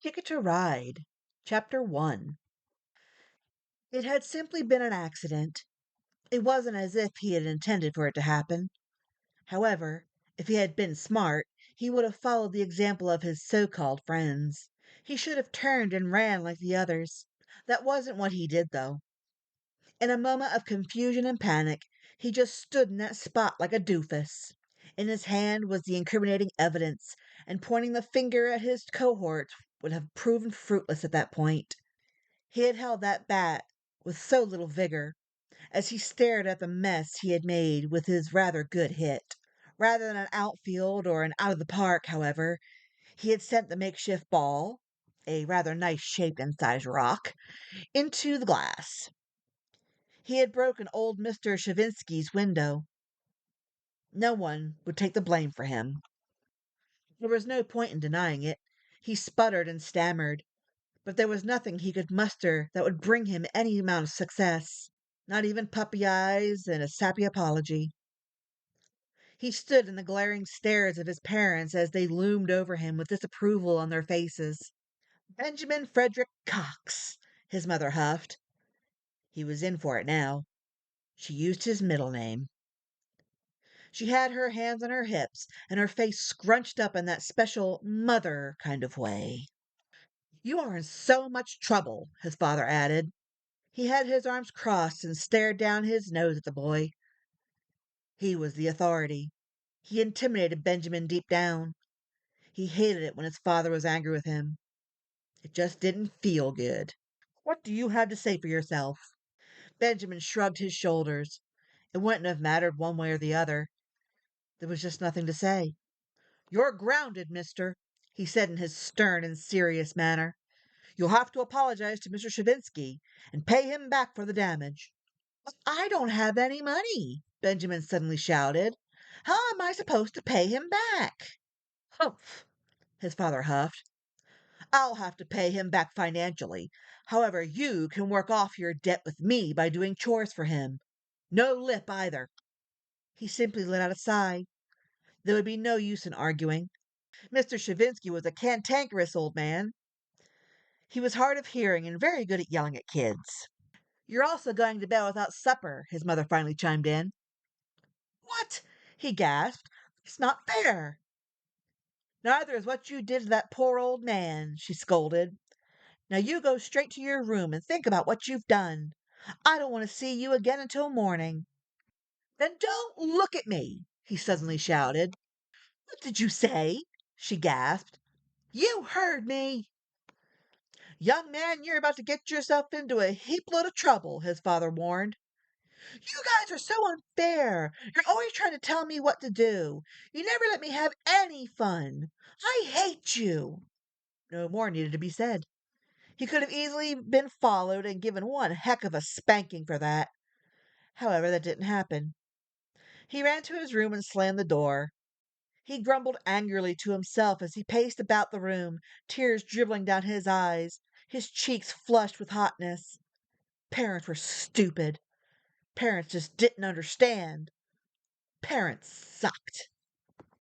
Ticket to Ride, Chapter 1. It had simply been an accident. It wasn't as if he had intended for it to happen. However, if he had been smart, he would have followed the example of his so-called friends. He should have turned and ran like the others. That wasn't what he did, though. In a moment of confusion and panic, he just stood in that spot like a doofus. In his hand was the incriminating evidence, and pointing the finger at his cohort would have proven fruitless at that point. He had held that bat with so little vigor, as he stared at the mess he had made with his rather good hit. Rather than an outfield or an out of the park, however, he had sent the makeshift ball, a rather nice shaped and sized rock, into the glass. He had broken old Mr. Shavinsky's window. No one would take the blame for him. There was no point in denying it. He sputtered and stammered, but there was nothing he could muster that would bring him any amount of success, not even puppy eyes and a sappy apology. He stood in the glaring stares of his parents as they loomed over him with disapproval on their faces. Benjamin Frederick Cox, his mother huffed. He was in for it now. She used his middle name. She had her hands on her hips and her face scrunched up in that special mother kind of way. You are in so much trouble, his father added. He had his arms crossed and stared down his nose at the boy. He was the authority. He intimidated Benjamin deep down. He hated it when his father was angry with him. It just didn't feel good. What do you have to say for yourself? Benjamin shrugged his shoulders. It wouldn't have mattered one way or the other. There was just nothing to say. You're grounded, mister, he said in his stern and serious manner. You'll have to apologize to Mr. Shavinsky and pay him back for the damage. I don't have any money, Benjamin suddenly shouted. How am I supposed to pay him back? Humph, his father huffed. I'll have to pay him back financially. However, you can work off your debt with me by doing chores for him. No lip either. He simply let out a sigh. There would be no use in arguing. Mr. Shavinsky was a cantankerous old man. He was hard of hearing and very good at yelling at kids. You're also going to bed without supper, his mother finally chimed in. What? He gasped. It's not fair. Neither is what you did to that poor old man, she scolded. Now you go straight to your room and think about what you've done. I don't want to see you again until morning. Then don't look at me, he suddenly shouted. What did you say? She gasped. You heard me. Young man, you're about to get yourself into a heap load of trouble, his father warned. You guys are so unfair. You're always trying to tell me what to do. You never let me have any fun. I hate you. No more needed to be said. He could have easily been followed and given one heck of a spanking for that. However, that didn't happen. He ran to his room and slammed the door. He grumbled angrily to himself as he paced about the room, tears dribbling down his eyes, his cheeks flushed with hotness. Parents were stupid. Parents just didn't understand. Parents sucked.